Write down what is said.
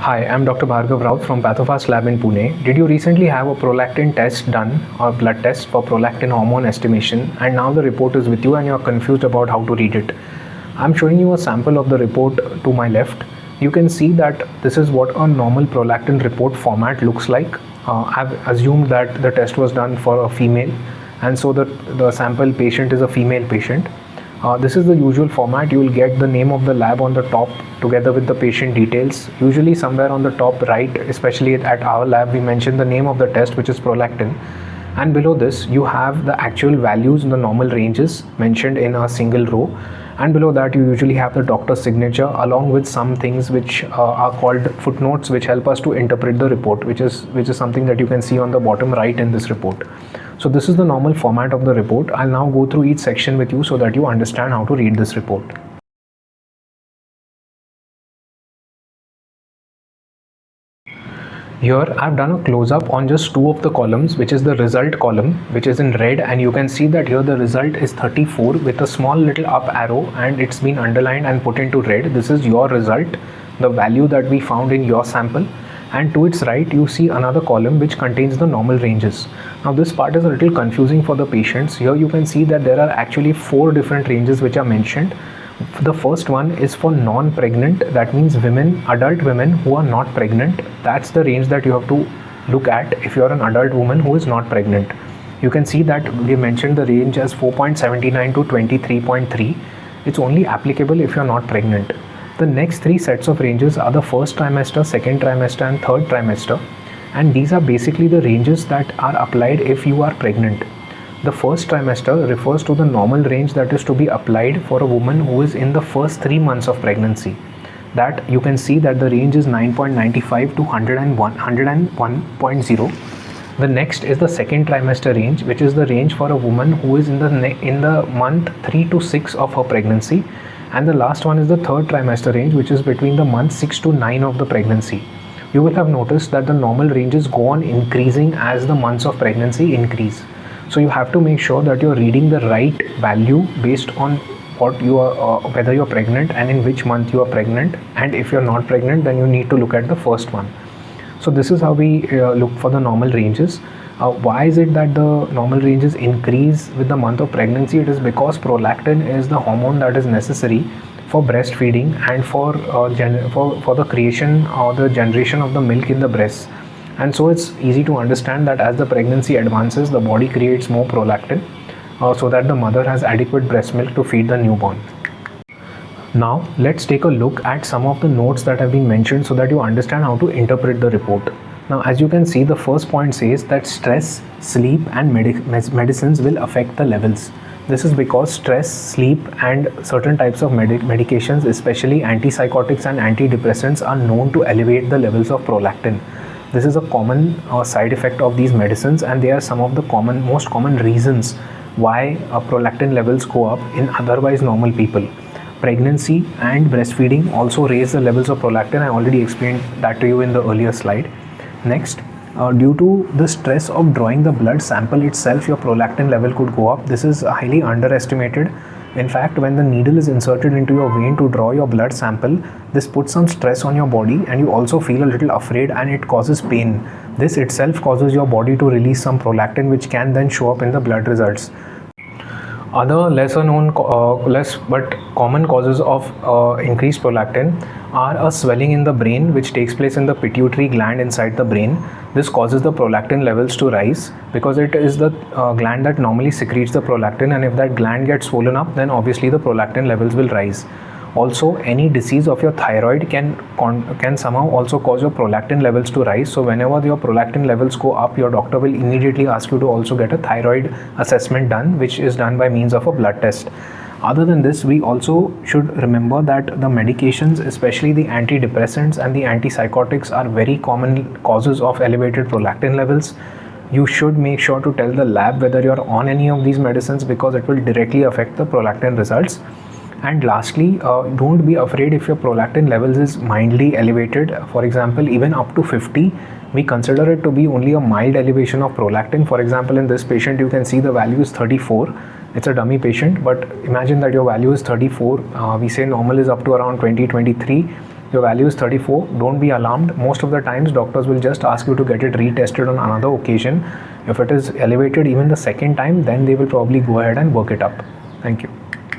Hi, I'm Dr. Bhargav Rao from Pathofast Lab in Pune. Did you recently have a prolactin test done or blood test for prolactin hormone estimation, and now the report is with you and you're confused about how to read it? I'm showing you a sample of the report to my left. You can see that this is what a normal prolactin report format looks like. I've assumed that the test was done for a female, and so the sample patient is a female patient. This is the usual format. You will get the name of the lab on the top together with the patient details. Usually somewhere on the top right, especially at our lab, we mention the name of the test, which is prolactin. And below this, you have the actual values in the normal ranges mentioned in a single row. And below that, you usually have the doctor's signature along with some things which are called footnotes, which help us to interpret the report, which is something that you can see on the bottom right in this report. So this is the normal format of the report. I'll now go through each section with you so that you understand how to read this report. Here I've done a close-up on just two of the columns, which is the result column, which is in red, and you can see that here the result is 34 with a small little up arrow, and it's been underlined and put into red. This is your result, the value that we found in your sample. And to its right you see another column which contains the normal ranges. Now this part is a little confusing for the patients. Here you can see that there are actually 4 different ranges which are mentioned. The first one is for non-pregnant, that means women, adult women who are not pregnant. That's the range that you have to look at if you are an adult woman who is not pregnant. You can see that we mentioned the range as 4.79 to 23.3. It's only applicable if you are not pregnant. The next 3 sets of ranges are the first trimester, second trimester and third trimester, and these are basically the ranges that are applied if you are pregnant. The first trimester refers to the normal range that is to be applied for a woman who is in the first 3 months of pregnancy. That you can see that the range is 9.95 to 101.0. The next is the second trimester range, which is the range for a woman who is in the month 3 to 6 of her pregnancy. And the last one is the third trimester range, which is between the month 6 to 9 of the pregnancy. You will have noticed that the normal ranges go on increasing as the months of pregnancy increase. So you have to make sure that you're reading the right value based on what you are, whether you're pregnant and in which month you are pregnant. And if you're not pregnant, then you need to look at the first one. So this is how we look for the normal ranges. Why is it that the normal ranges increase with the month of pregnancy? It is because prolactin is the hormone that is necessary for breastfeeding and for the creation or the generation of the milk in the breast. And so it's easy to understand that as the pregnancy advances, the body creates more prolactin so that the mother has adequate breast milk to feed the newborn. Now let's take a look at some of the notes that have been mentioned so that you understand how to interpret the report. Now, as you can see, the first point says that stress, sleep and medicines will affect the levels. This is because stress, sleep and certain types of medications, especially antipsychotics and antidepressants, are known to elevate the levels of prolactin. This is a common side effect of these medicines, and they are some of the most common reasons why prolactin levels go up in otherwise normal people. Pregnancy and breastfeeding also raise the levels of prolactin. I already explained that to you in the earlier slide. Next, due to the stress of drawing the blood sample itself, your prolactin level could go up. This is highly underestimated. In fact, when the needle is inserted into your vein to draw your blood sample, this puts some stress on your body and you also feel a little afraid and it causes pain. This itself causes your body to release some prolactin, which can then show up in the blood results. Other lesser known, less but common causes of increased prolactin are a swelling in the brain, which takes place in the pituitary gland inside the brain. This causes the prolactin levels to rise because it is the gland that normally secretes the prolactin, and if that gland gets swollen up, then obviously the prolactin levels will rise. Also, any disease of your thyroid can somehow also cause your prolactin levels to rise. So whenever your prolactin levels go up, your doctor will immediately ask you to also get a thyroid assessment done, which is done by means of a blood test. Other than this, we also should remember that the medications, especially the antidepressants and the antipsychotics, are very common causes of elevated prolactin levels. You should make sure to tell the lab whether you're on any of these medicines because it will directly affect the prolactin results. And lastly, don't be afraid if your prolactin levels is mildly elevated. For example, even up to 50, we consider it to be only a mild elevation of prolactin. For example, in this patient, you can see the value is 34. It's a dummy patient, but imagine that your value is 34. We say normal is up to around 20, 23. your value is 34, don't be alarmed. Most of the times doctors will just ask you to get it retested on another occasion. If it is elevated even the second time, then they will probably go ahead and work it up. Thank you.